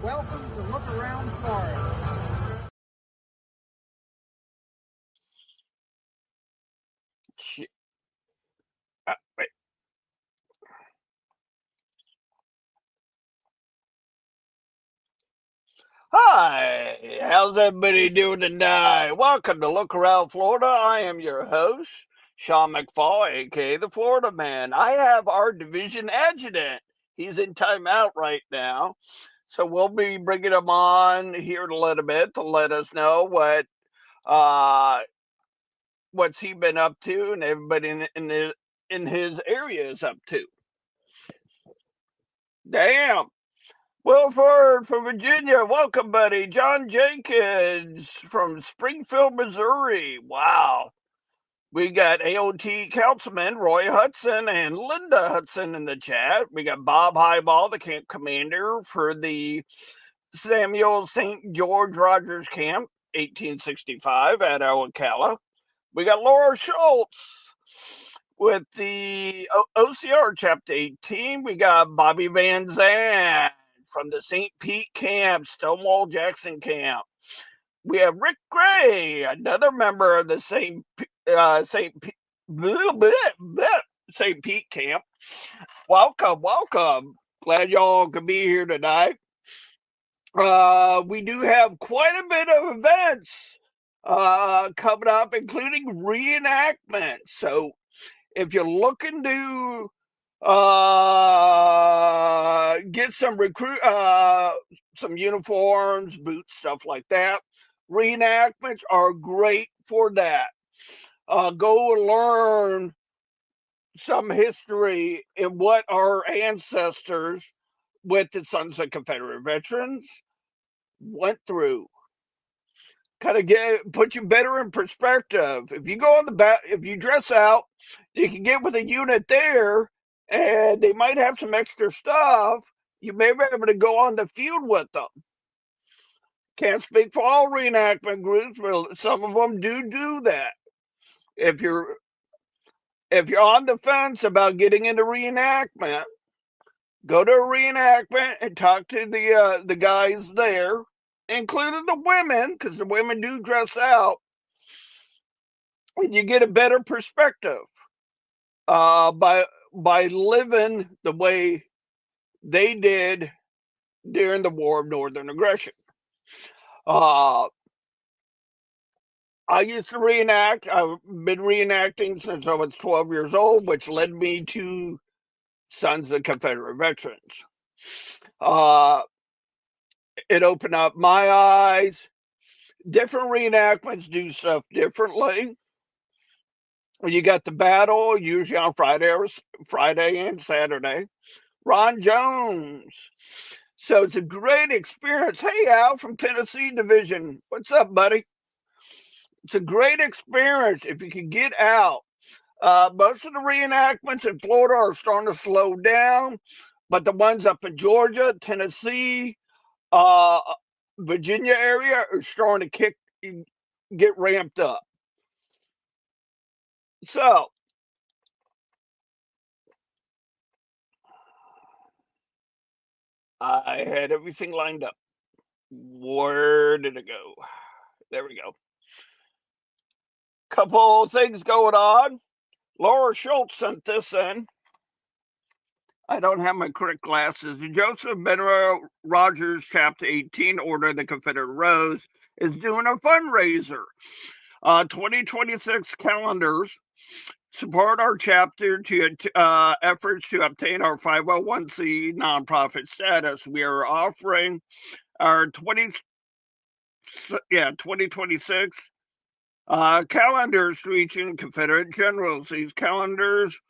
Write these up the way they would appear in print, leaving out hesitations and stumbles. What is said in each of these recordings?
Welcome to Look Around Florida. Wait. Hi, how's everybody doing tonight? Welcome to Look Around Florida. I am your host, Sean McFall, aka the Florida Man. I have our division adjutant. He's in timeout right now. So we'll be bringing him on here in a little bit to let us know uh what's he been up to and everybody in his area is up to. Damn. Wilford from Virginia, welcome, buddy. John Jenkins from Springfield, Missouri. Wow. We got AOT Councilman Roy Hudson and Linda Hudson in the chat. We got Bob Highball, the camp commander for the Samuel St. George Rogers Camp, 1865 at Ocala. We got Laura Schultz with the OCR Chapter 18. We got Bobby Van Zandt from the St. Pete Camp, Stonewall Jackson Camp. We have Rick Gray, another member of the St. Pete Camp. Welcome. Glad y'all could be here tonight. We do have quite a bit of events coming up, including reenactment. So if you're looking to get some some uniforms, boots, stuff like that, reenactments are great for that. Go and learn some history and what our ancestors with the Sons of Confederate Veterans went through. Kind of put you better in perspective. If you go on the back, if you dress out, you can get with a unit there, and they might have some extra stuff. You may be able to go on the field with them. Can't speak for all reenactment groups, but some of them do that. If you're on the fence about getting into reenactment, go to a reenactment and talk to the guys there, including the women, because the women do dress out, and you get a better perspective by living the way they did during the War of Northern Aggression. I used to reenact. I've been reenacting since I was 12 years old, which led me to Sons of Confederate Veterans. It opened up my eyes. Different reenactments do stuff differently. You got the battle, usually on Friday and Saturday. Ron Jones. So it's a great experience. Hey, Al from Tennessee Division. What's up, buddy? It's a great experience if you can get out. Most of the reenactments in Florida are starting to slow down, but the ones up in Georgia, Tennessee, Virginia area are starting to get ramped up. So I had everything lined up. Where did it go? There we go. Couple things going on. Laura Schultz sent this in. I don't have my correct glasses. The Joseph Benner Rogers Chapter 18 Order of the Confederate Rose is doing a fundraiser. 2026 calendars support our chapter to efforts to obtain our 501c nonprofit status. We are offering our 2026 calendars featuring Confederate generals. These calendars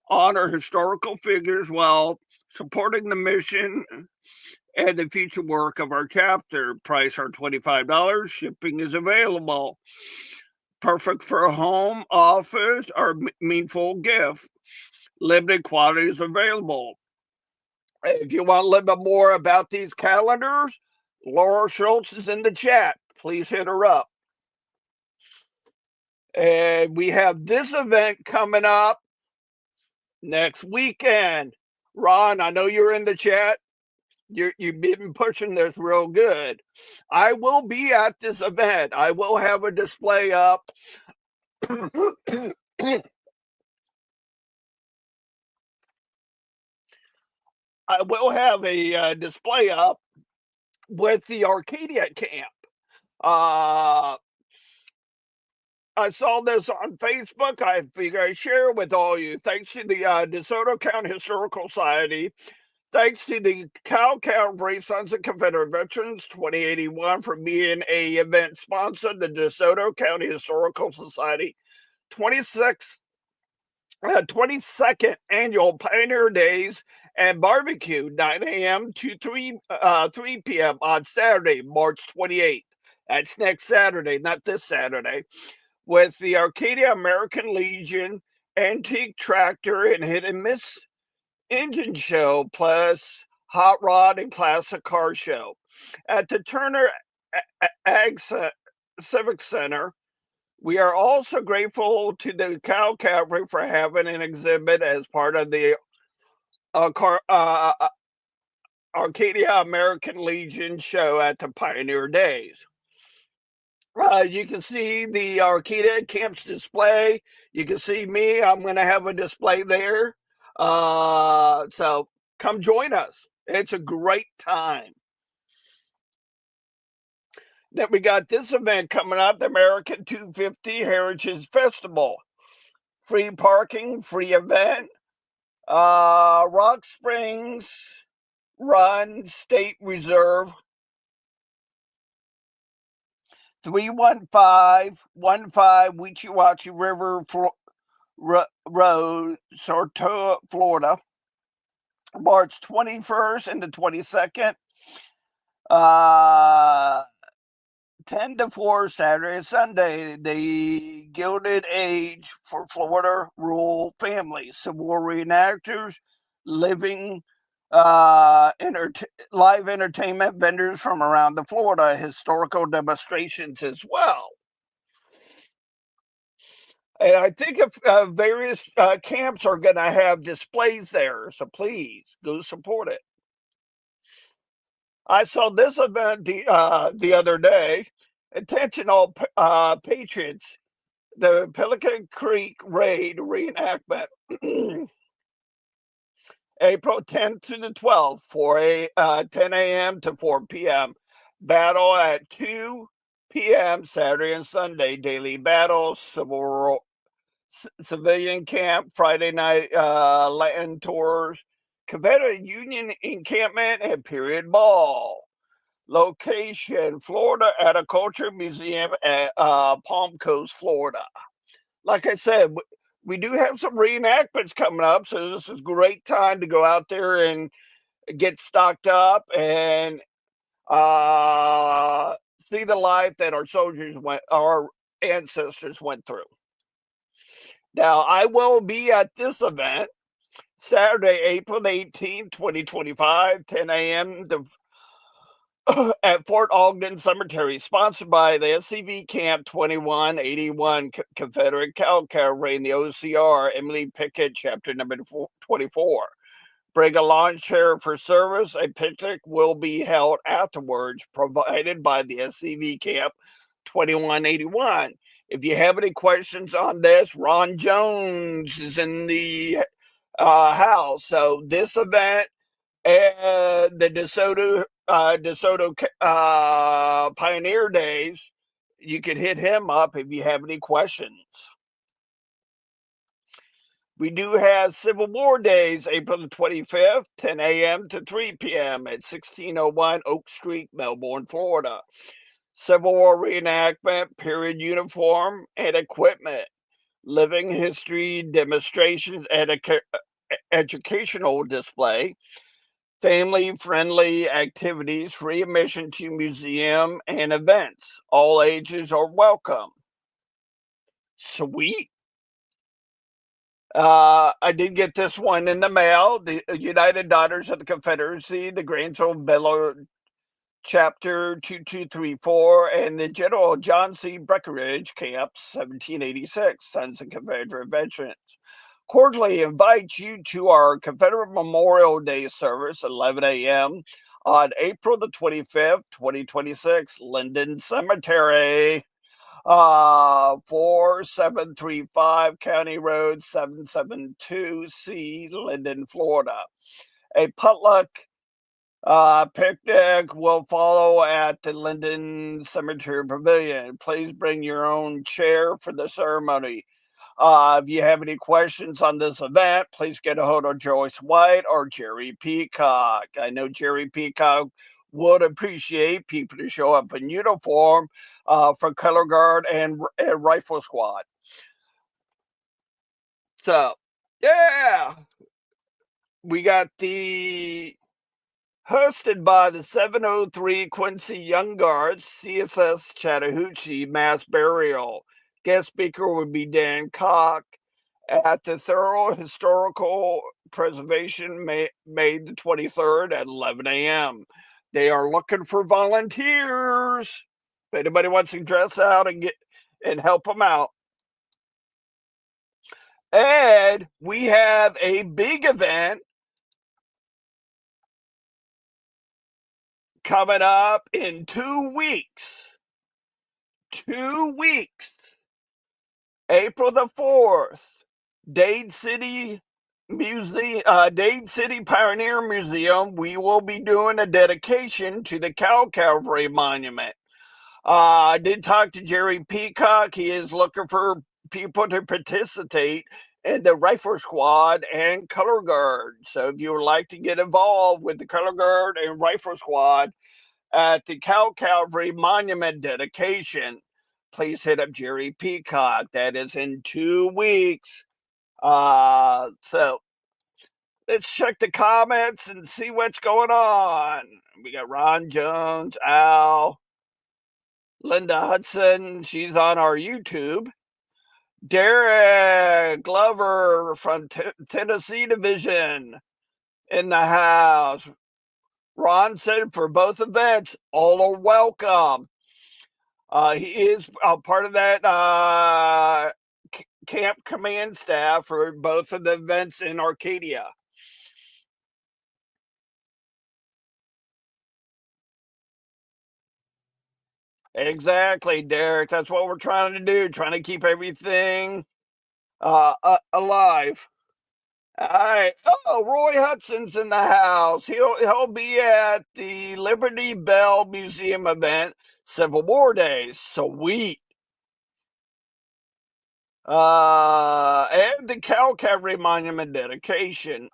honor historical figures while supporting the mission and the future work of our chapter. Price are $25. Shipping is available. Perfect for a home, office, or meaningful gift. Limited quantities available. If you want a little bit more about these calendars, Laura Schultz is in the chat. Please hit her up. And we have this event coming up next weekend. Ron, I know you're in the chat. You've been pushing this real good. I will be at this event. I will have a display up. I will have a display up with the Arcadia camp. Uh, I saw this on Facebook. I figure I share it with all you. Thanks to the DeSoto County Historical Society. Thanks to the Cal Cavalry Sons of Confederate Veterans 2081 for being a event sponsor. The DeSoto County Historical Society 22nd annual Pioneer Days and Barbecue, 9 a.m. to 3 p.m. on Saturday, March 28th. That's next Saturday, not this Saturday, with the Arcadia American Legion Antique Tractor and Hit and Miss Engine Show, plus Hot Rod and Classic Car Show at the Turner Ag Civic Center. We are also grateful to the Cal Cavalry for having an exhibit as part of the Arcadia American Legion show at the Pioneer Days. You can see the Arcadia Camps display. You can see me. I'm going to have a display there. So come join us. It's a great time. Then we got this event coming up, the American 250 Heritage Festival. Free parking, free event. Rock Springs Run State Reserve. 31515 Weechee Wachee River Road, Saratoga, Florida. March 21st and the 22nd. 10 to 4 Saturday and Sunday. The Gilded Age for Florida Rural Families. Civil War reenactors, living live entertainment, vendors from around the Florida, historical demonstrations as well. And I think if various camps are going to have displays there, so please go support it. I saw this event the other day. Attention all patriots, the Pelican Creek Raid reenactment. April 10th to the 12th, 10 a.m. to 4 p.m. Battle at 2 p.m. Saturday and Sunday. Daily battle, civilian camp, Friday night land tours, Confederate Union encampment, and period ball. Location, Florida Agriculture Museum at Palm Coast, Florida. Like I said, we do have some reenactments coming up, so this is a great time to go out there and get stocked up and see the life that our ancestors went through. Now, I will be at this event Saturday, April 18th, 2025, 10 a.m. at Fort Ogden Cemetery, sponsored by the SCV Camp 2181 Confederate Cavalry and the OCR, Emily Pickett, chapter number 24. Bring a lawn chair for service. A picnic will be held afterwards, provided by the SCV Camp 2181. If you have any questions on this, Ron Jones is in the house. So this event and the DeSoto Pioneer Days, you can hit him up if you have any questions. We do have Civil War Days, April the 25th, 10 a.m. to 3 p.m. at 1601 Oak Street, Melbourne, Florida. Civil War reenactment, period uniform, and equipment. Living history demonstrations and educational display. Family-friendly activities, free admission to museum and events. All ages are welcome. Sweet. I did get this one in the mail. The United Daughters of the Confederacy, the Grantsville Belleville Chapter 2234, and the General John C. Breckinridge Camp, 1786, Sons of Confederate Veterans. Cordially invite you to our Confederate Memorial Day service, 11 a.m. on April the 25th, 2026, Linden Cemetery, 4735 County Road 772C, Linden, Florida. A potluck picnic will follow at the Linden Cemetery Pavilion. Please bring your own chair for the ceremony. If you have any questions on this event, please get a hold of Joyce White or Jerry Peacock. I know Jerry Peacock would appreciate people to show up in uniform for Color Guard and Rifle Squad. So, yeah, we got the hosted by the 703 Quincy Young Guards, CSS Chattahoochee Mass Burial. Guest speaker would be Dan Koch at the Thorough Historical Preservation May the 23rd at 11 a.m. They are looking for volunteers. If anybody wants to dress out and help them out. And we have a big event coming up in 2 weeks. 2 weeks. April the 4th, Dade City Pioneer Museum. We will be doing a dedication to the Cow Cavalry Monument. I did talk to Jerry Peacock. He is looking for people to participate in the Rifle Squad and Color Guard. So if you would like to get involved with the Color Guard and Rifle Squad at the Cow Cavalry Monument dedication, please hit up Jerry Peacock. That is in 2 weeks. So let's check the comments and see what's going on. We got Ron Jones, Al, Linda Hudson. She's on our YouTube. Derek Glover from Tennessee Division in the house. Ron said for both events, all are welcome. He is part of that camp command staff for both of the events in Arcadia. Exactly, Derek. That's what we're trying to do, trying to keep everything alive. All right. Oh, Roy Hudson's in the house. He'll be at the Liberty Bell Museum event, Civil War Days. Sweet. And the Cow Cavalry Monument dedication.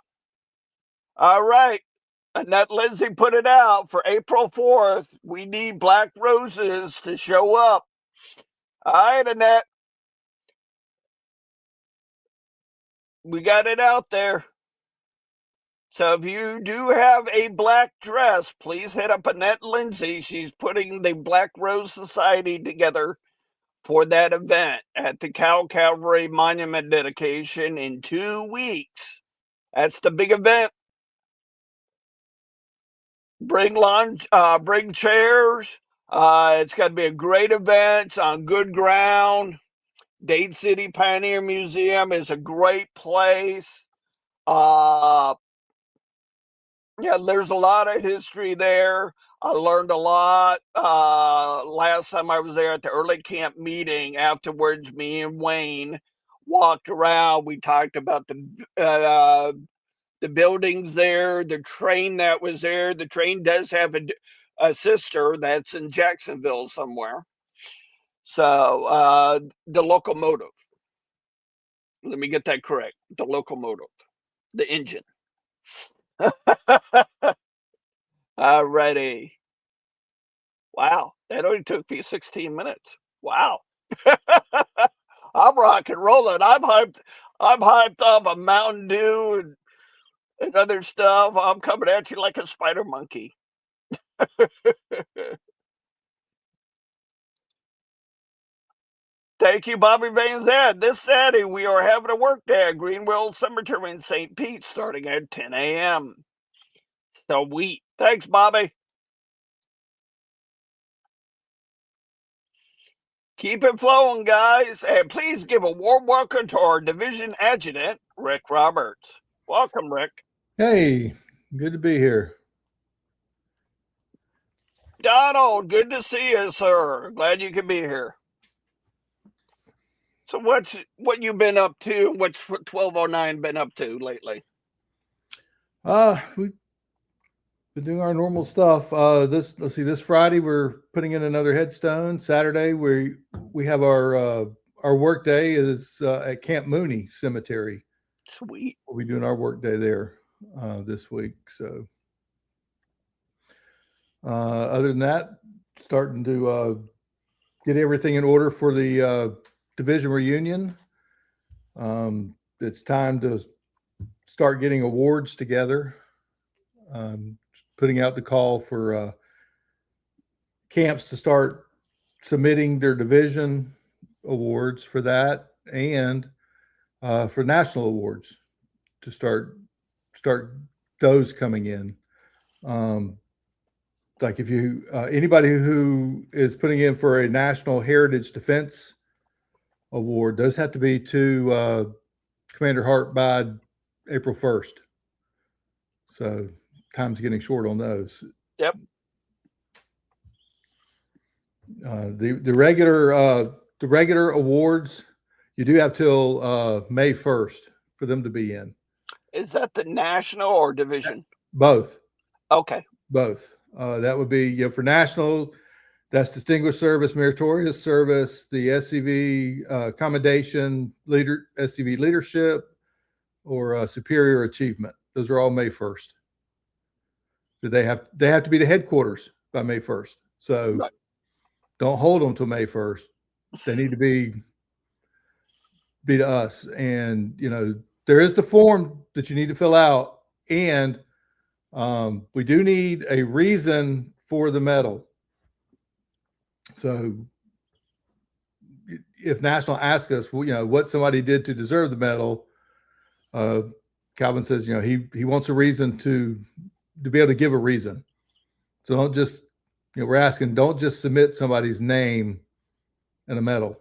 All right. Annette Lindsay put it out for April 4th. We need black roses to show up. All right, Annette. We got it out there. So if you do have a black dress, please hit up Annette Lindsay. She's putting the Black Rose Society together for that event at the Cow Cavalry Monument dedication in 2 weeks. That's the big event. Bring lunch, bring chairs. It's going to be a great event. It's on good ground. Dade City Pioneer Museum is a great place. Yeah, there's a lot of history there. I learned a lot last time I was there at the early camp meeting. Afterwards, me and Wayne walked around. We talked about the buildings there, the train that was there. The train does have a sister that's in Jacksonville somewhere. So the locomotive. Let me get that correct. The locomotive, the engine. Alrighty. Wow, that only took me 16 minutes. Wow. I'm rock and rolling. I'm hyped up a Mountain Dew and other stuff. I'm coming at you like a spider monkey. Thank you, Bobby Van Zandt. This Saturday, we are having a work day at Greenwell Cemetery in St. Pete starting at 10 a.m. Sweet. Thanks, Bobby. Keep it flowing, guys. And please give a warm welcome to our division adjutant, Rick Roberts. Welcome, Rick. Hey, good to be here. Donald, good to see you, sir. Glad you could be here. So what you been up to? What's 1209 been up to lately? We've been doing our normal stuff. This Friday we're putting in another headstone. Saturday we have our work day is at Camp Mooney Cemetery. Sweet. We'll be doing our work day there this week. So other than that, starting to get everything in order for the division reunion. It's time to start getting awards together. Putting out the call for camps to start submitting their division awards for that, and for national awards to start those coming in. Like if you anybody who is putting in for a National Heritage Defense Award, those have to be to Commander Hart by April 1st. So time's getting short on those. Yep. The regular awards, you do have till May 1st for them to be in. Is that the national or division? Both. Okay. Both. That would be, for national, that's Distinguished Service, Meritorious Service, the SCV Commendation, SCV Leadership, or Superior Achievement. Those are all May 1st. They have to be to headquarters by May 1st. So right. Don't hold them till May 1st. They need to be to us. And, there is the form that you need to fill out. And we do need a reason for the medal. So if National asks us, what somebody did to deserve the medal, Calvin says, he wants a reason to be able to give a reason. So don't just, we're asking, don't just submit somebody's name and a medal.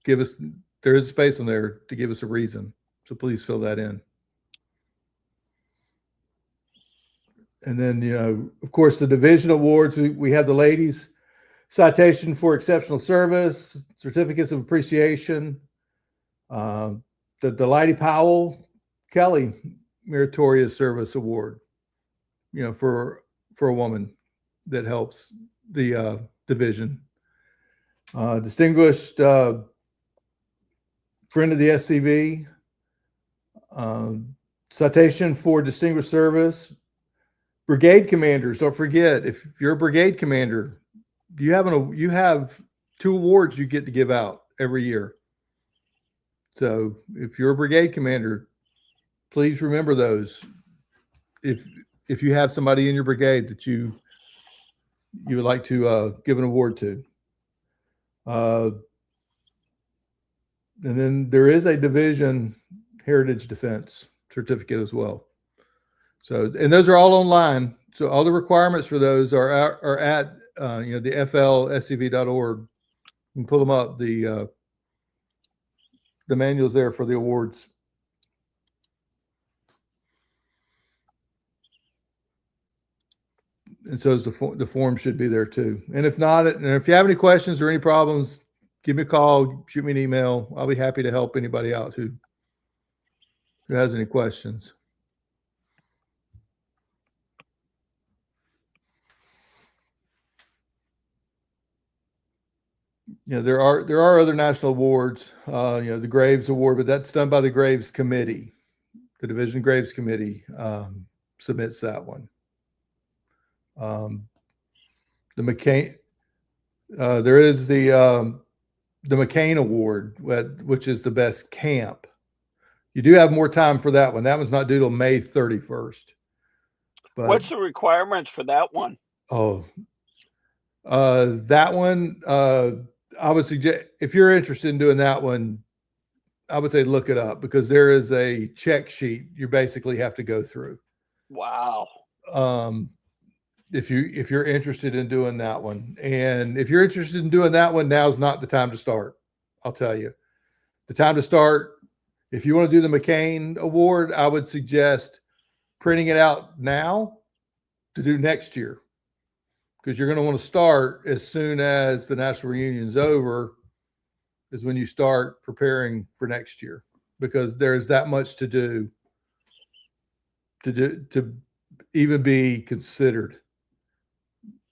Give us, there is space on there to give us a reason. So please fill that in. And then, of course, the division awards, we have the ladies citation for exceptional service, certificates of appreciation, the Delighty Powell Kelly Meritorious Service Award, for a woman that helps the division. Distinguished friend of the SCV, citation for distinguished service. Brigade commanders, don't forget, if you're a brigade commander, you have 2 awards you get to give out every year. So if you're a brigade commander, please remember those. If you have somebody in your brigade that you would like to give an award to. And then there is a division heritage defense certificate as well. So, and those are all online. So all the requirements for those are at the flscv.org. You can pull them up. The manual's there for the awards. And so the form should be there too. And if not, and if you have any questions or any problems, give me a call, shoot me an email. I'll be happy to help anybody out who has any questions. There are other national awards, the Graves Award, but that's done by the Graves Committee. The Division Graves Committee submits that one. The McCain, there is the McCain Award, which is the best camp. You do have more time for that one. That one's not due till May 31st. But, what's the requirements for that one? Oh, that one, I would suggest, if you're interested in doing that one, I would say look it up, because there is a check sheet you basically have to go through. Wow. If you're interested in doing that one, and if you're interested in doing that one, now's not the time to start. I'll tell you, the time to start, if you want to do the McCain Award, I would suggest printing it out now to do next year, because you're going to want to start as soon as the national reunion's over, is when you start preparing for next year, because there's that much to do to even be considered,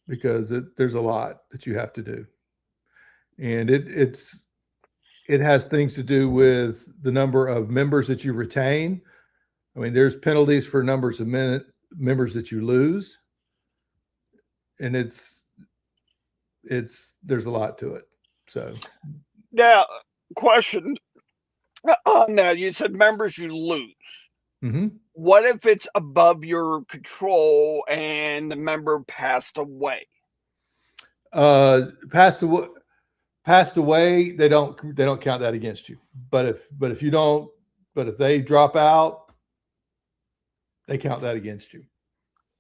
because there's a lot that you have to do. And it has things to do with the number of members that you retain. I mean, there's penalties for numbers of members that you lose. And there's a lot to it. So Now, question on that. You said members you lose. mm-hmm. What if it's above your control and the member passed away? Passed away, they don't count that against you. But if they drop out, they count that against you.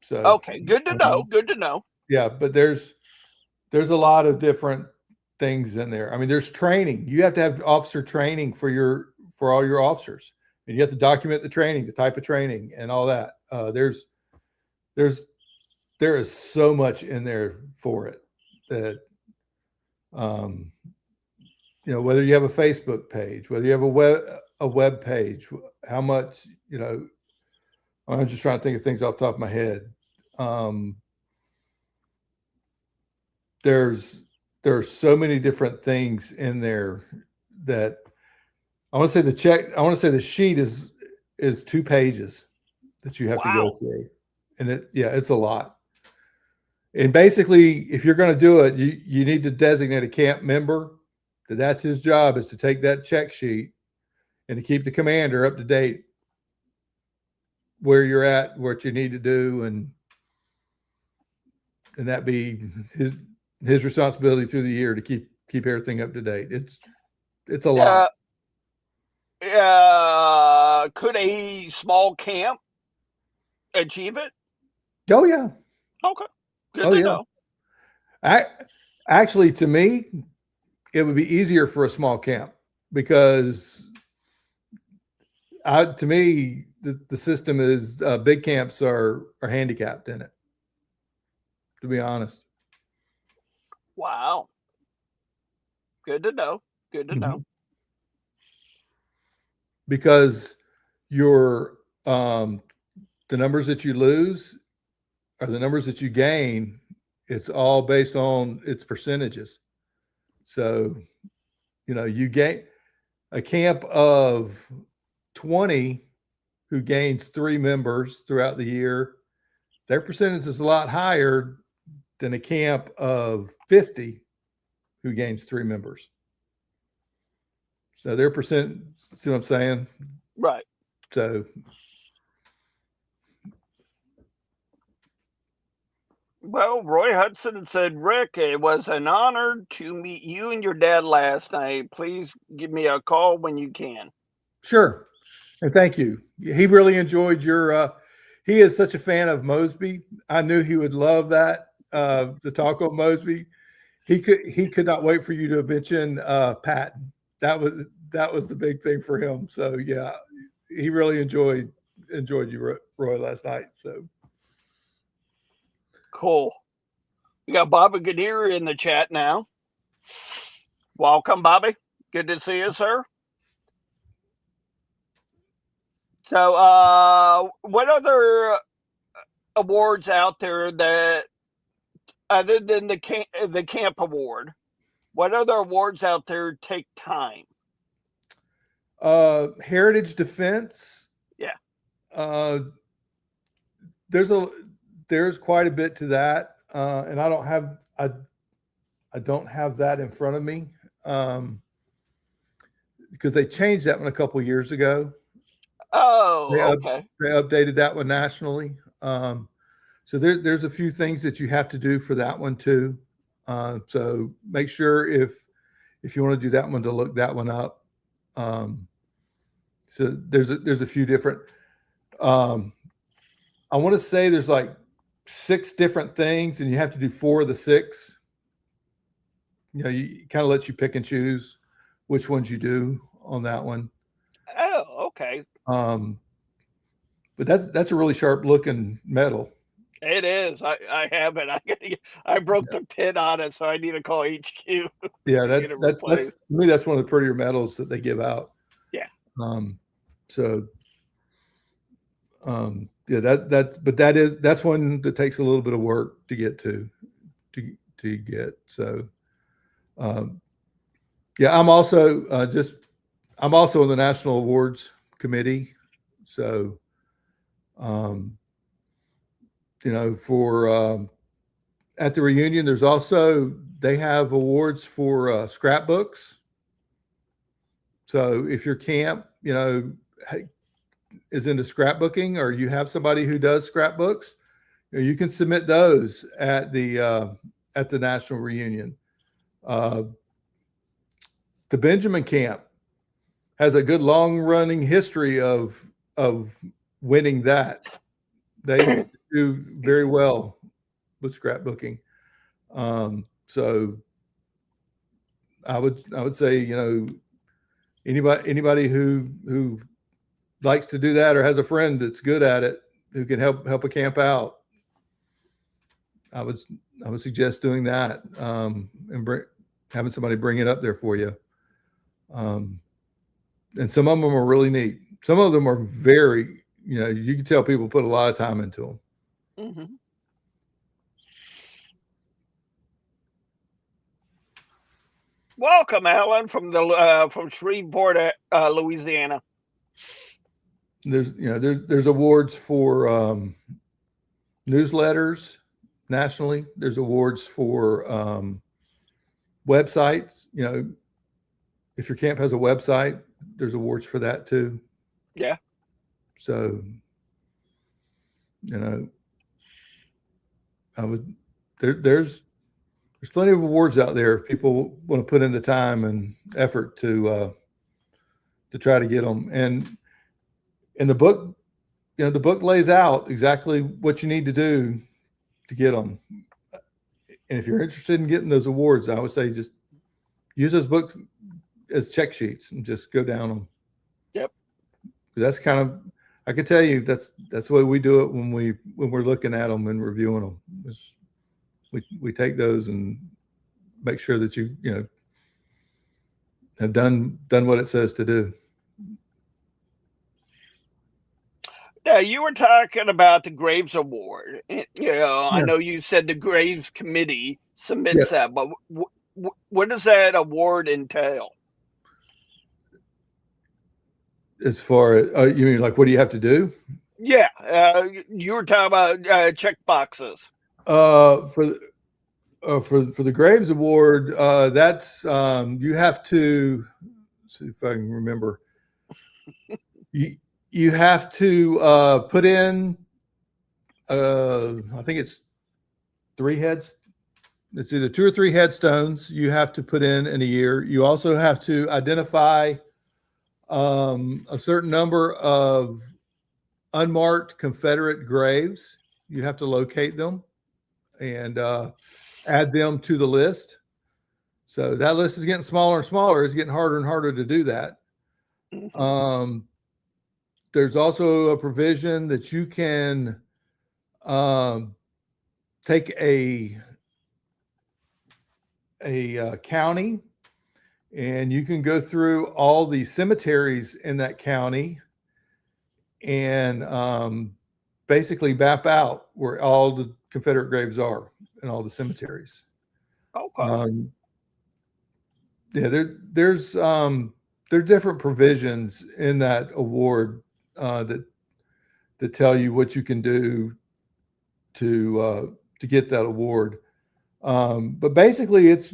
So Okay, good to know. Good to know. Yeah, but there's a lot of different things in there. I mean, there's training. You have to have officer training for all your officers, and you have to document the training, the type of training, and all that. There is so much in there for it that, whether you have a Facebook page, whether you have a web page, how much, I'm just trying to think of things off the top of my head. There are so many different things in there that I want to say the sheet is 2 pages that you have to go through. And it's a lot. And basically, if you're going to do it, you need to designate a camp member that's his job, is to take that check sheet and to keep the commander up to date where you're at, what you need to do, and that be his responsibility through the year to keep everything up to date. It's a lot. Could a small camp achieve it? Oh yeah. Okay. Good to know. Actually, to me, it would be easier for a small camp, because to me, the system is big camps are handicapped in it, to be honest. Wow. Good to know. Good to know. Because your the numbers that you lose are the numbers that you gain. It's all based on its percentages. So, you gain a camp of 20 who gains 3 members throughout the year. Their percentage is a lot higher than a camp of 50 who gains 3 members. So their percent, see what I'm saying? Right. So well, Roy Hudson said, Rick, it was an honor to meet you and your dad last night. Please give me a call when you can. Sure. And thank you. He really enjoyed he is such a fan of Mosby. I knew he would love that, the talk on Mosby. He could not wait for you to mention Patton. That was the big thing for him. So yeah, he really enjoyed you, Roy, last night. So cool. We got Bobby Gadir in the chat now. Welcome, Bobby. Good to see you, sir. So, what other awards out there that, other than the camp award, what other awards out there take time? Heritage Defense. Yeah. There's quite a bit to that, and I don't have that in front of me, because they changed that one a couple of years ago. Oh, okay. They updated that one nationally. So there's a few things that you have to do for that one too. So make sure if you want to do that one, to look that one up. So there's a few different. I want to say there's like 6 different things, and you have to do 4 of the 6. You kind of lets you pick and choose which ones you do on that one. Oh, okay. But that's a really sharp looking medal. It is. I have it. I broke the pin on it, so I need to call HQ Yeah, to get it that's replaced. to me, that's one of the prettier medals that they give out. Yeah. So yeah, that's one that takes a little bit of work to get to get. So yeah, I'm also in the National Awards Committee. So for at the reunion, they have awards for scrapbooks. So if your camp, is into scrapbooking, or you have somebody who does scrapbooks, you can submit those at the national reunion. The Benjamin camp has a good long running history of winning that. They do very well with scrapbooking. So I would say, anybody who likes to do that or has a friend that's good at it who can help a camp out, I would suggest doing that, and having somebody bring it up there for you. And some of them are really neat. Some of them are very, you can tell people put a lot of time into them. Mm-hmm. Welcome, Alan, from Shreveport, Louisiana. There's awards for newsletters nationally. There's awards for websites. If your camp has a website, there's awards for that too. Yeah. So, there's plenty of awards out there. People want to put in the time and effort to try to get them. And in the book, the book lays out exactly what you need to do to get them. And if you're interested in getting those awards, I would say just use those books as check sheets and just go down them. Yep. That's kind of, I can tell you that's the way we do it when we're looking at them and reviewing them. We take those and make sure that you have done what it says to do. Now, you were talking about the Graves Award. I know you said the Graves Committee submits that, but what does that award entail? As far as you mean, like, what do you have to do? Yeah, you were talking about check boxes. For the Graves Award, that's you have to, let's see if I can remember. You have to put in, I think it's 3 heads. It's either 2 or 3 headstones you have to put in a year. You also have to identify a certain number of unmarked Confederate graves. You have to locate them and add them to the list. So that list is getting smaller and smaller. It's getting harder and harder to do that. There's also a provision that you can take a county and you can go through all the cemeteries in that county and basically map out where all the Confederate graves are in all the cemeteries. Okay. Yeah, there are different provisions in that award that tell you what you can do to get that award. But basically, it's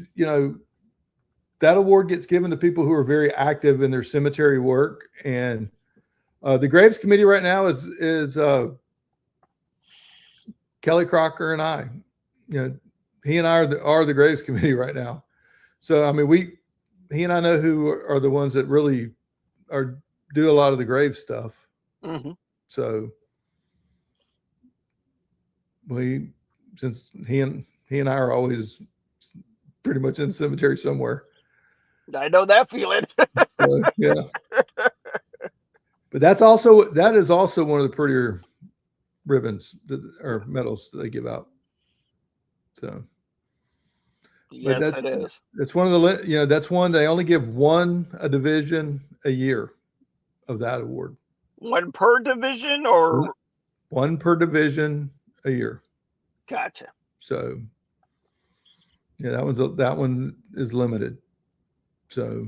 that award gets given to people who are very active in their cemetery work, and the Graves Committee right now is Kelly Crocker and I. He and I are the Graves Committee right now. So I mean, he and I know who are the ones that really do a lot of the grave stuff. Mm-hmm. So since he and I are always pretty much in the cemetery somewhere. I know that feeling. So, yeah. But that is also one of the prettier ribbons or medals that they give out. So, but Yes, it is. that's one of the, that's one, they only give a division a year of that award. One per division or? One per division a year. Gotcha. So, yeah, that one is limited. So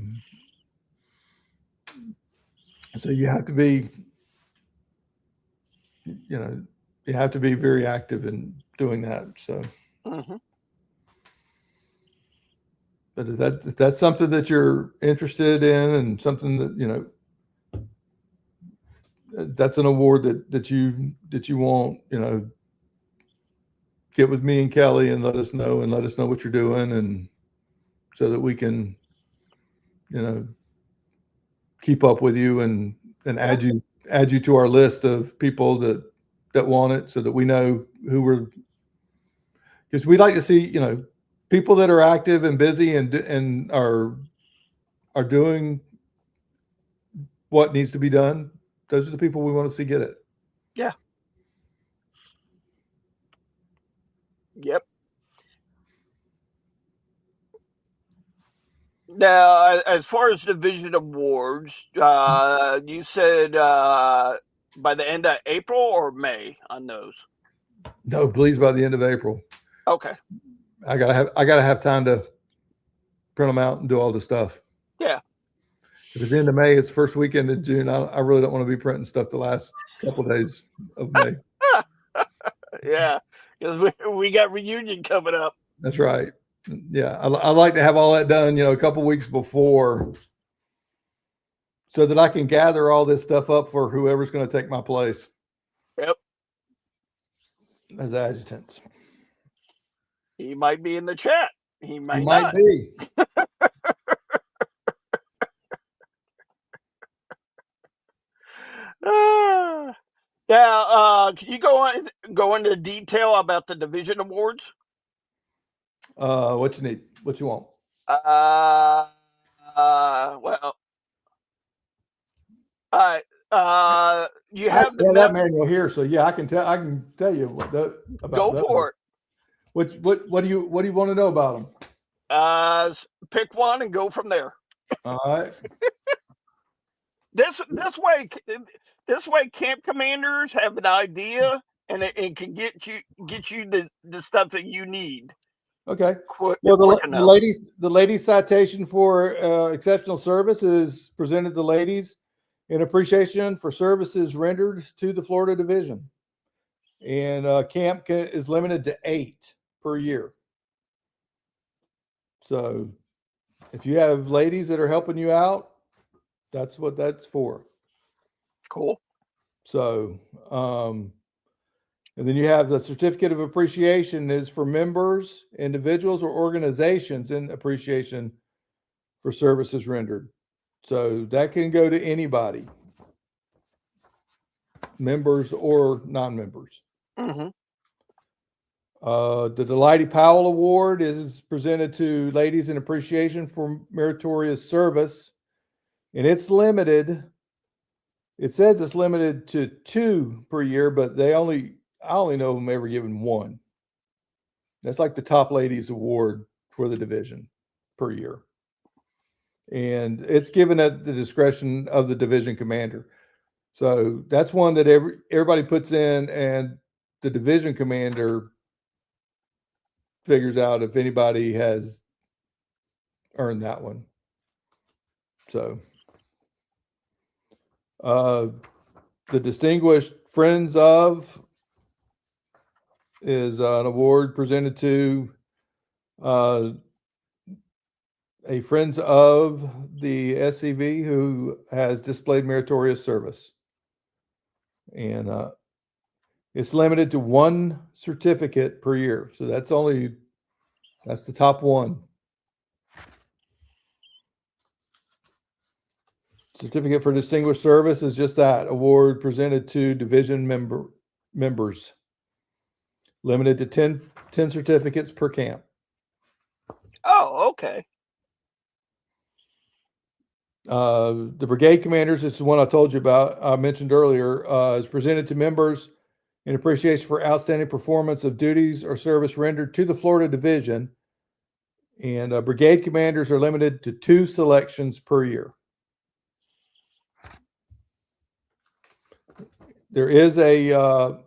you have to be, you have to be very active in doing that. So, but if that's something that you're interested in and something that, that's an award that you want, get with me and Kelly and let us know what you're doing, and so that we can, keep up with you and add you to our list of people that want it, so that we know because we'd like to see, people that are active and busy and are doing what needs to be done. Those are the people we want to see get it. Yeah. Yep. Now, as far as division awards, you said by the end of April or May on those? No, please, by the end of April. Okay. I gotta have time to print them out and do all the stuff. Yeah. If it's the end of May, it's the first weekend in June. I really don't want to be printing stuff the last couple of days of May. Yeah, because we got reunion coming up. That's right. Yeah, I like to have all that done, a couple of weeks before, so that I can gather all this stuff up for whoever's going to take my place. Yep. As adjutants. He might be in the chat. He might be. Now, can you go into detail about the division awards? What you need? What you want? Well, you have that manual here, so yeah, I can tell you about. Go for it. What do you want to know about them? Pick one and go from there. All right. This way, camp commanders have an idea, and it can get you the stuff that you need. Okay. Well, the ladies citation for exceptional service is presented to ladies in appreciation for services rendered to the Florida Division, and camp is limited to 8 per year. So, if you have ladies that are helping you out, that's what that's for. Cool. So, and then you have the certificate of appreciation is for members, individuals, or organizations in appreciation for services rendered. So that can go to anybody, members or non-members. Mm-hmm. The Delighty Powell Award is presented to ladies in appreciation for meritorious service, and it's limited. It says it's limited to 2 per year, but I only know them ever given 1. That's like the top ladies award for the division per year. And it's given at the discretion of the division commander. So that's one that everybody puts in, and the division commander figures out if anybody has earned that one. So the Distinguished Friends of is an award presented to a Friends of the SCV who has displayed meritorious service. And it's limited to 1 certificate per year. So that's the top one. Certificate for distinguished service is just that, award presented to division members. Limited to 10 certificates per camp. Oh, okay. The brigade commanders, this is one I told you about, I mentioned earlier, is presented to members in appreciation for outstanding performance of duties or service rendered to the Florida Division. And brigade commanders are limited to 2 selections per year. There is a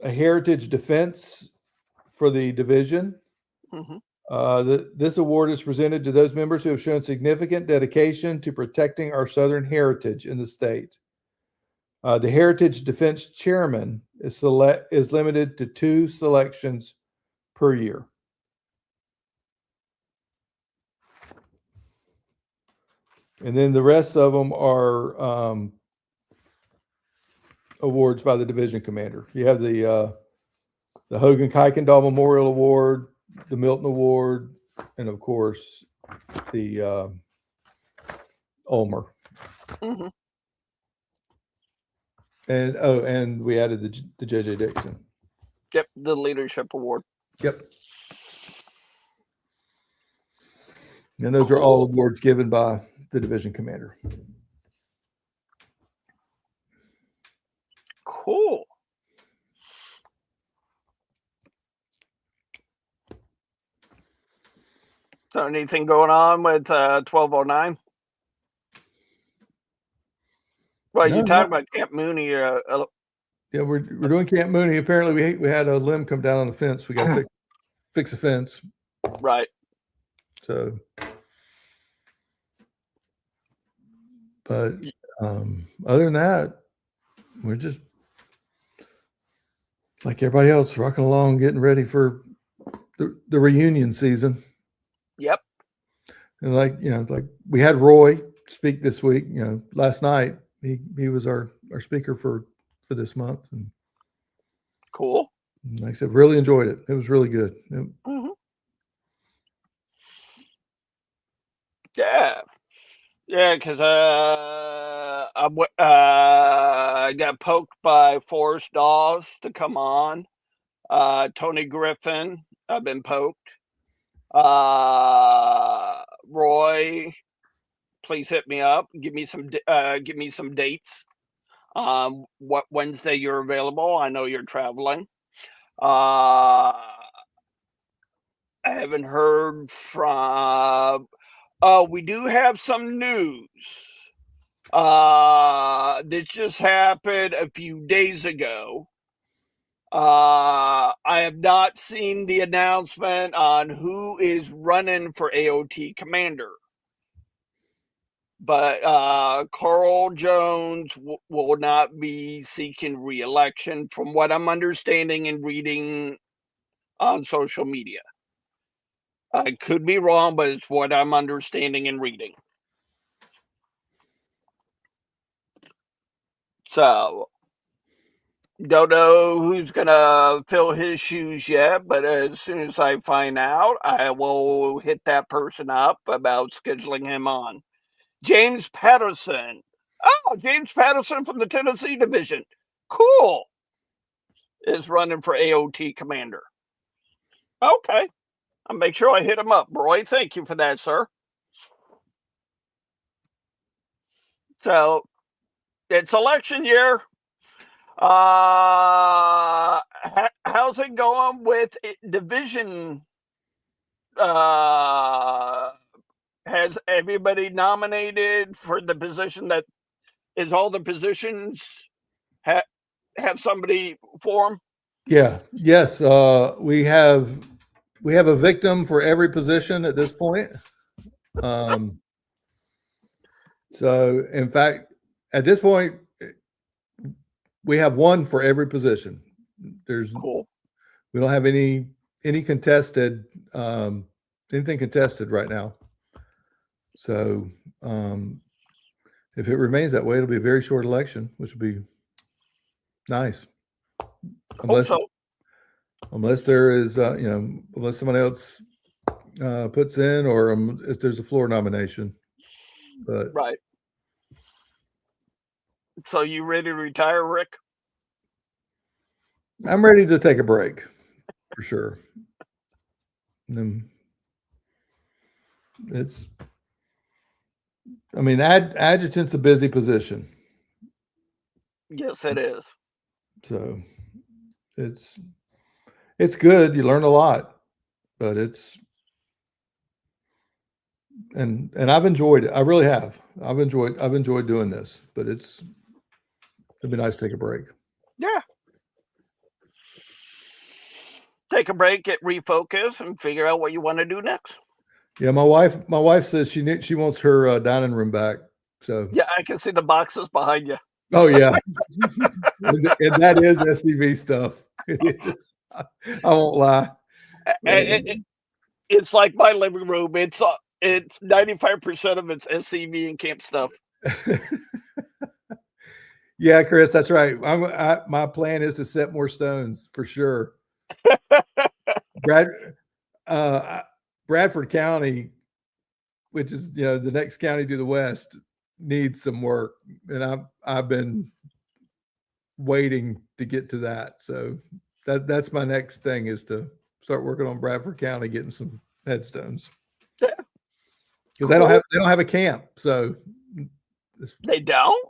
heritage defense for the division. This award is presented to those members who have shown significant dedication to protecting our Southern heritage in the state. The Heritage Defense Chairman is limited to 2 selections per year. And then the rest of them are awards by the division commander. You have the Hogan Kuykendall Memorial Award, the Milton Award, and of course the Ulmer. And we added the J.J. Dixon. Yep, the Leadership Award. Yep. And those are all awards given by the division commander. Cool. So anything going on with 1209? Well, No, you talked about Camp Mooney. Yeah, we're doing Camp Mooney. Apparently, we had a limb come down on the fence. We got to fix the fence. Right. So, but other than that, we're just like everybody else, rocking along, getting ready for the reunion season. Yep. And like we had Roy speak this week. Last night he was our speaker for this month, and cool. Like I said, really enjoyed it. It was really good. Yeah, because I got poked by Forrest Dawes to come on. Tony Griffin, I've been poked. Roy, please hit me up. Give me some dates. What Wednesday you're available? I know you're traveling. I haven't heard from. We do have some news. This just happened a few days ago. I have not seen the announcement on who is running for AOT commander. But Carl Jones will not be seeking re-election, from what I'm understanding and reading on social media. I could be wrong, but it's what I'm understanding and reading. So, don't know who's going to fill his shoes yet, but as soon as I find out, I will hit that person up about scheduling him on. James Patterson. Oh, James Patterson from the Tennessee Division. Cool. Is running for AOT commander. Okay. I'll make sure I hit him up, Roy. Thank you for that, sir. So, it's election year. How's it going with division? Has everybody nominated for the position that is all the positions have somebody for them? Yeah. Yes. We have a victim for every position at this point. So in fact, at this point, we have one for every position. There's cool. We don't have any contested, anything contested right now. So if it remains that way, it'll be a very short election, which will be nice. Unless there is, unless someone else puts in, or if there's a floor nomination. But right. So you ready to retire, Rick? I'm ready to take a break, for sure. Adjutant's a busy position. Yes, it is. So it's good. You learn a lot, but and I've enjoyed it. I really have. I've enjoyed doing this, but it'd be nice to take a break. Yeah. Take a break, get refocus, and figure out what you want to do next. Yeah, my wife says she wants her dining room back. So yeah, I can see the boxes behind you. Oh yeah, and that is SCV stuff. It is. I won't lie. It's like my living room. It's 95% of it's SCV and camp stuff. Yeah, Chris, that's right. My plan is to set more stones for sure. Bradford County, which is the next county to the west, needs some work, and I've been waiting to get to that. So that's my next thing, is to start working on Bradford County, getting some headstones. Yeah, because they don't have a camp. So they don't.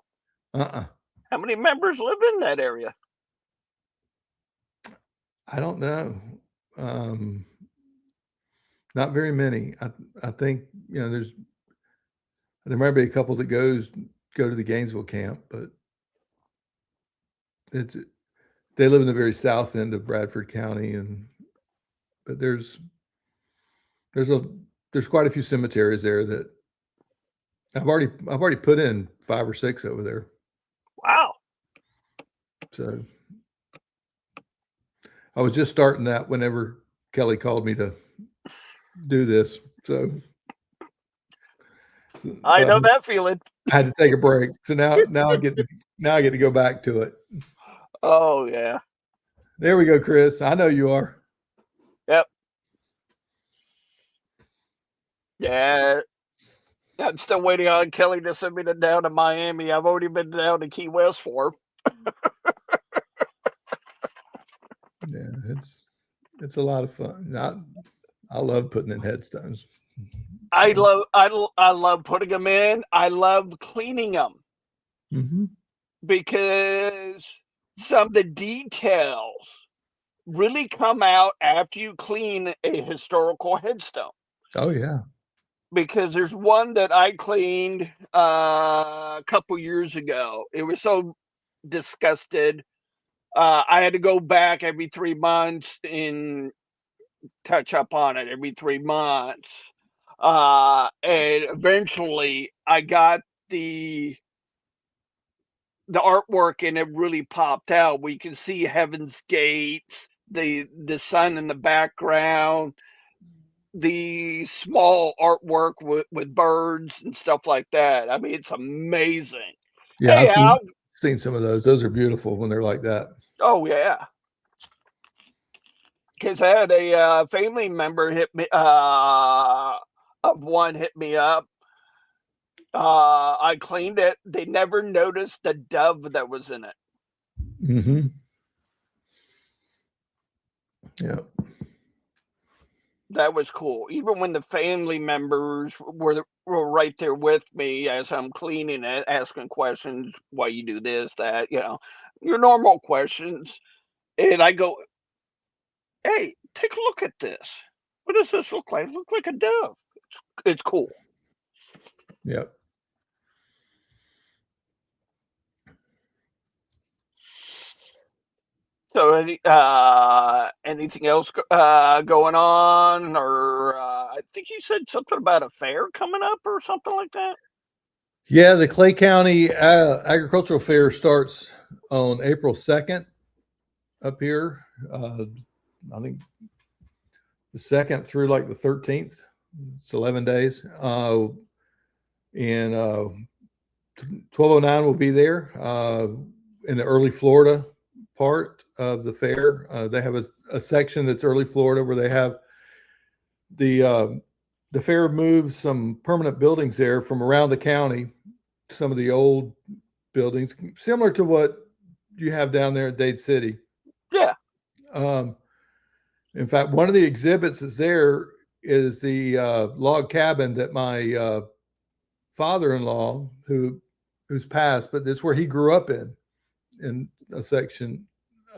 How many members live in that area? I don't know. Not very many. I think there might be a couple that go to the Gainesville camp, but they live in the very south end of Bradford County, but there's quite a few cemeteries there that I've already put in 5 or 6 over there. Wow. So I was just starting that whenever Kelly called me to do this. So I know that feeling. I had to take a break. So now I get to go back to it. Oh yeah. There we go, Chris. I know you are. Yep. Yeah. I'm still waiting on Kelly to send me down to Miami. I've already been down to Key West for her. Yeah, it's a lot of fun. I love putting in headstones. I love putting them in. I love cleaning them because some of the details really come out after you clean a historical headstone. Oh yeah. Because there's one that I cleaned a couple years ago. It was so disgusted. I had to go back every 3 months and touch up on it every 3 months. And eventually I got the artwork, and it really popped out. We can see Heaven's Gates, the sun in the background, the small artwork with birds and stuff like that. I mean, it's amazing. Yeah, hey, I've seen some of those. Those are beautiful when they're like that. Oh yeah. Because I had a family member hit me up. I cleaned it. They never noticed the dove that was in it. Yeah. That was cool. Even when the family members were right there with me as I'm cleaning it, asking questions, why you do this, that, your normal questions. And I go, hey, take a look at this. What does this look like? It looks like a dove. It's cool. Yep. So, anything else going on? Or I think you said something about a fair coming up or something like that. Yeah, the Clay County Agricultural Fair starts on April 2nd up here. I think the 2nd through like the 13th. It's 11 days. And 1209 will be there in the early Florida part of the fair. They have a section that's early Florida where they have the fair moves some permanent buildings there from around the county. Some of the old buildings, similar to what you have down there at Dade City. Yeah. In fact, one of the exhibits that's there is the log cabin that my father-in-law, who's passed, but this is where he grew up in a section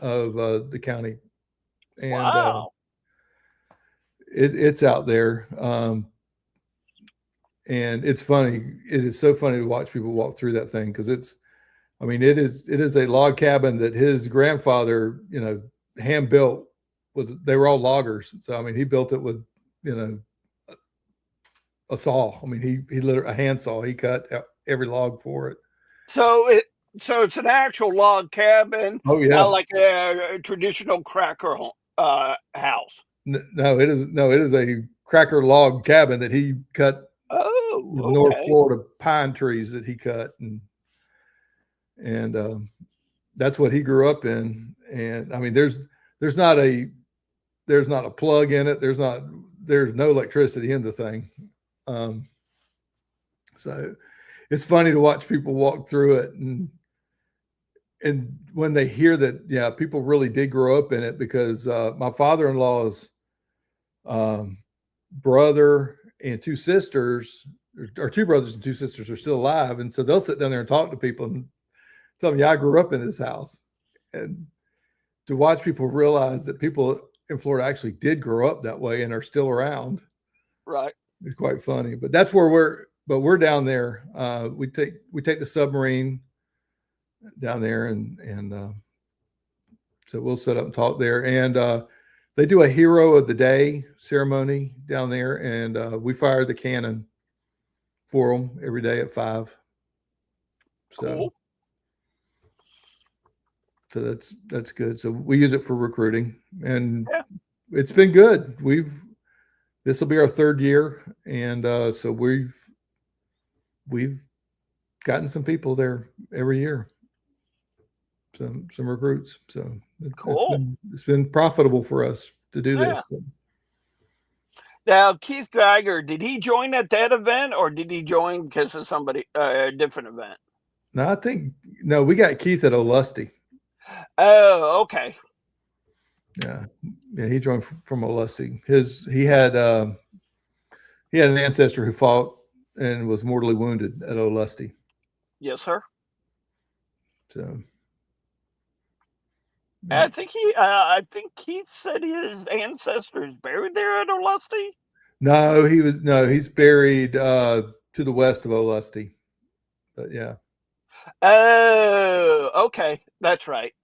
of the county, and Wow. it's out there. And it's funny. It is so funny to watch people walk through that thing because I mean, it is a log cabin that his grandfather, hand built. They were all loggers, so I mean, he built it with, a saw. I mean, he literally a hand saw. He cut every log for it. So it's an actual log cabin, Oh yeah. not like a traditional cracker house. No, it is a cracker log cabin that he cut. Oh, North okay. Florida pine trees that he cut, and that's what he grew up in. And I mean, there's not a plug in it. There's no electricity in the thing. So it's funny to watch people walk through it, and when they hear that, yeah, people really did grow up in it, because my father-in-law's brother and two sisters, or two brothers and two sisters, are still alive, and so they'll sit down there and talk to people and tell them, yeah, I grew up in this house. And to watch people realize that people in Florida actually did grow up that way and are still around, Right. it's quite funny. But that's where we're down there. We take the submarine down there, and so we'll set up and talk there. And they do a hero of the day ceremony down there, and we fire the cannon for them every day at 5. Cool. So that's good. So we use it for recruiting, and Yeah. it's been good. This will be our 3rd year, and so we've gotten some people there every year, some recruits. So Cool. it's been profitable for us to do Yeah. this. So. Now, Keith Geiger, did he join at that event, or did he join because of somebody a different event? No, we got Keith at Olusty. Oh, okay. Yeah, he joined from Olusty. He had an ancestor who fought and was mortally wounded at Olusty. Yes, sir. So I think Keith said his ancestors buried there at Olusty. he's buried to the west of Olusty. But yeah. Oh, okay. That's right.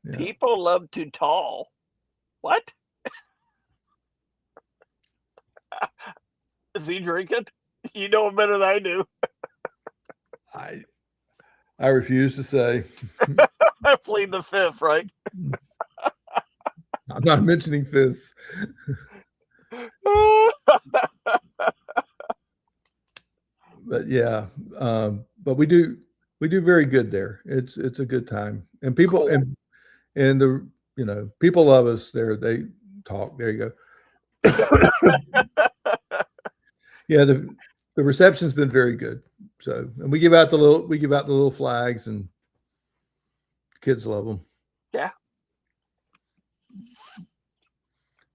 Yeah. People love to tall. What? Is he drinking? You know him better than I do. I refuse to say. I plead the fifth, right? I'm not mentioning fifths. But yeah, but we do very good there. It's a good time, and people Cool. and the people love us there. They talk. There you go. Yeah, the reception's been very good. So, and we give out the little flags, and kids love them. Yeah.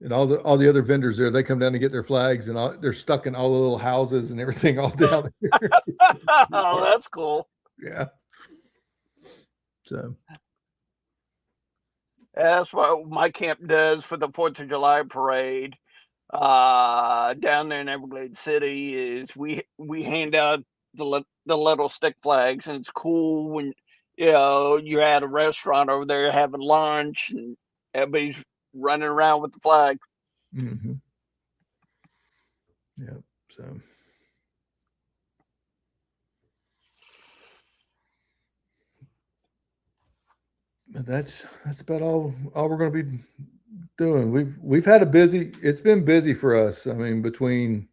And all the other vendors there, they come down to get their flags, and they're stuck in all the little houses and everything all down there. Oh, that's cool. Yeah. So that's what my camp does for the 4th of July parade. Down there in Everglades City, is we hand out the little stick flags, and it's cool when you're at a restaurant over there having lunch and everybody's running around with the flag. mm-hmm. Yeah. So that's about all we're going to be doing. We've had it's been busy for us. I mean, between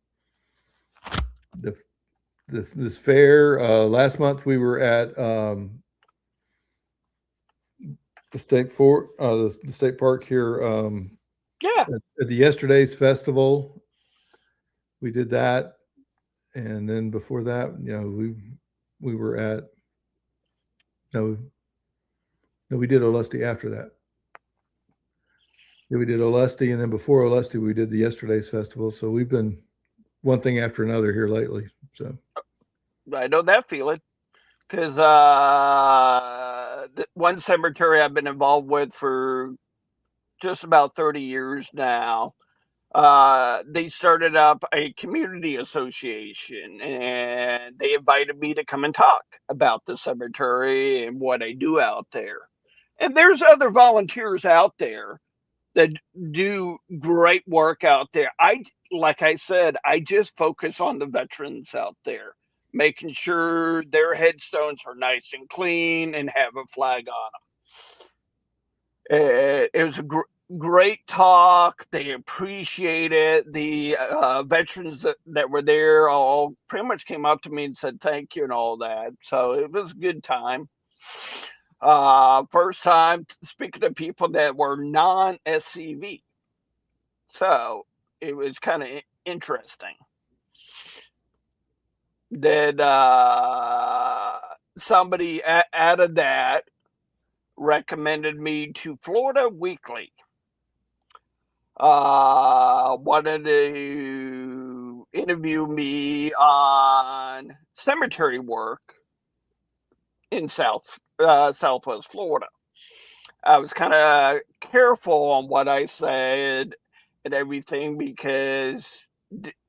this fair, last month we were at the state the state park here. Yeah. At the Yesterday's Festival, we did that, and then before that, we were at we did Olusty after that. Yeah, we did Olusty, and then before Olusty, we did the Yesterday's Festival. So we've been one thing after another here lately. So I know that feeling because one cemetery I've been involved with for just about 30 years now. They started up a community association and they invited me to come and talk about the cemetery and what I do out there. And there's other volunteers out there that do great work out there. Like I said, I just focus on the veterans out there, making sure their headstones are nice and clean and have a flag on them. It was a great talk. They appreciate it. The veterans that were there all pretty much came up to me and said thank you and all that. So it was a good time. First time speaking to people that were non-SCV. So it was kind of interesting. That somebody out of that recommended me to Florida Weekly. Wanted to interview me on cemetery work in Southwest Florida. I was kind of careful on what I said and everything because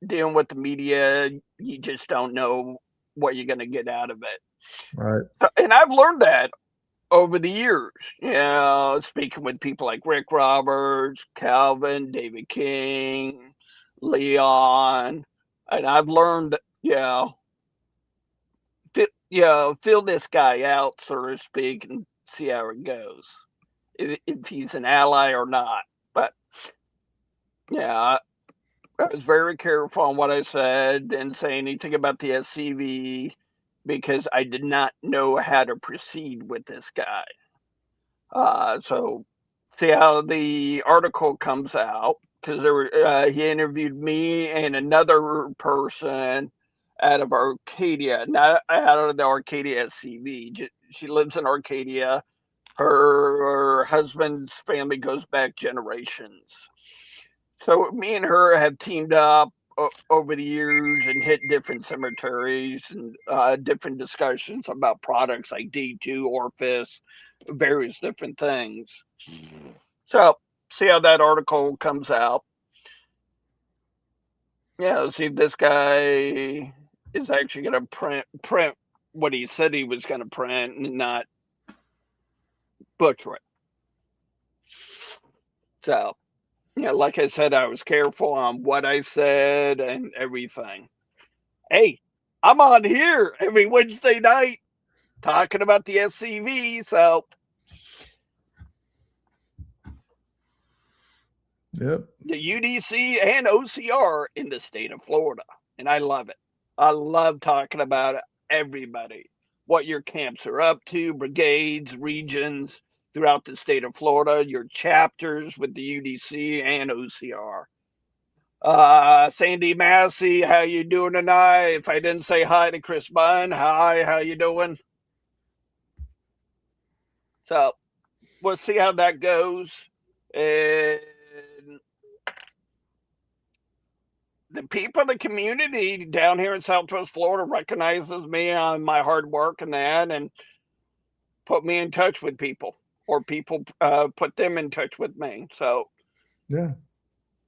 dealing with the media, you just don't know what you're going to get out of it. Right. And I've learned that over the years, speaking with people like Rick Roberts, Calvin, David King, Leon, and I've learned, feel this guy out, so to speak, and see how it goes, if he's an ally or not. But I was very careful on what I said, didn't say anything about the SCV because I did not know how to proceed with this guy. So see how the article comes out, because he interviewed me and another person out of Arcadia, not out of the Arcadia SCV. She lives in Arcadia. Her husband's family goes back generations. So me and her have teamed up over the years and hit different cemeteries and different discussions about products like D2, Orphis, various different things. So see how that article comes out. See if this guy is actually going to print what he said he was going to print and not butcher it. So like I said, I was careful on what I said and everything. Hey, I'm on here every Wednesday night talking about the SCV. So, yep, the UDC and OCR in the state of Florida, and I love it. I love talking about everybody, what your camps are up to, brigades, regions throughout the state of Florida, your chapters with the UDC and OCR. Sandy Massey, how you doing tonight? If I didn't say hi to Chris Bunn, hi, how you doing? So we'll see how that goes. And the people in the community down here in Southwest Florida recognizes me on my hard work and that, and put me in touch with people, or people put them in touch with me. So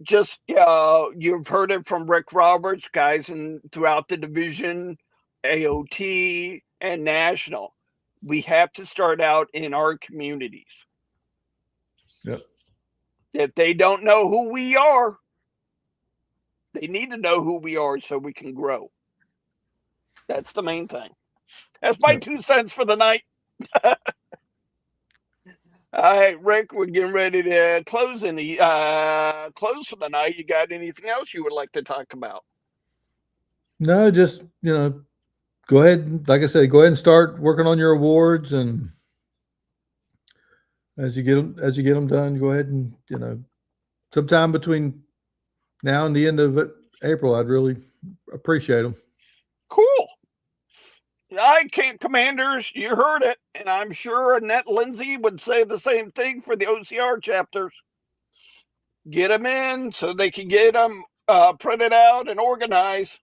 just you've heard it from Rick Roberts, guys, and throughout the division, AOT and national. We have to start out in our communities. Yep. If they don't know who we are, they need to know who we are so we can grow. That's the main thing. That's my 2 cents for the night. All right, Rick, we're getting ready to close for the night. You got anything else you would like to talk about? No, just go ahead. Like I said, go ahead and start working on your awards, and as you get them done, go ahead and sometime between now and the end of April, I'd really appreciate them. Cool. I can't, commanders, you heard it, and I'm sure Annette Lindsay would say the same thing for the OCR chapters. Get them in so they can get them printed out and organized.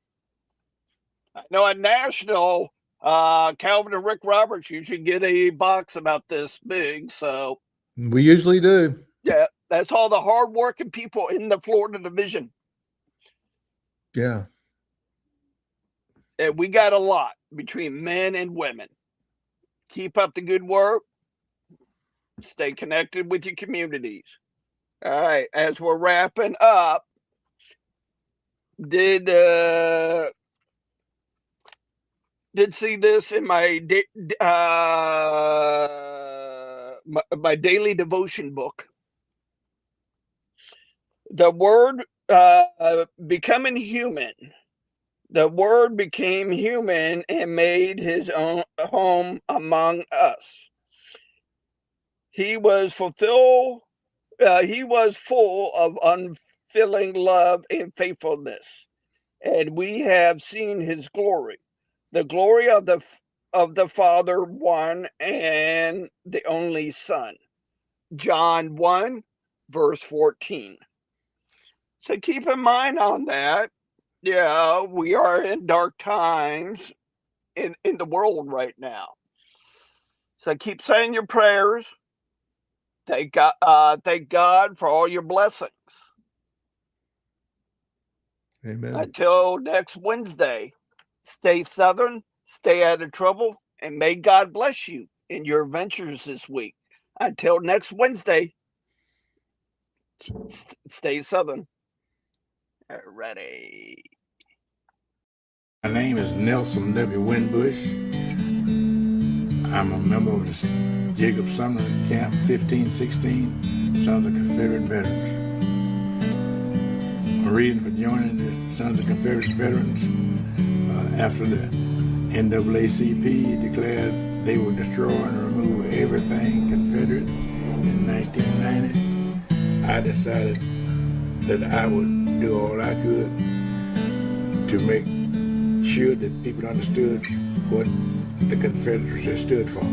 I know at National, Calvin and Rick Roberts usually get a box about this big. So, We usually do. yeah, that's all the hardworking people in the Florida division. Yeah. And we got a lot between men and women. Keep up the good work. Stay connected with your communities. All right, as we're wrapping up, did see this in my my daily devotion book. The word becoming human. The word became human and made his own home among us. He was full of unfailing love and faithfulness, and we have seen his glory, the glory of the Father, one and the only Son. John 1, verse 14. So keep in mind on that. Yeah, we are in dark times in the world right now. So keep saying your prayers. Thank God for all your blessings. Amen. Until next Wednesday, stay Southern, stay out of trouble, and may God bless you in your adventures this week. Until next Wednesday, stay Southern. Ready. My name is Nelson W. Winbush. I'm a member of the Jacob Sumner Camp 1516 Sons of Confederate Veterans. My reason for joining the Sons of Confederate Veterans after the NAACP declared they would destroy and remove everything Confederate in 1990, I decided that I would do all I could to make sure that people understood what the Confederacy stood for.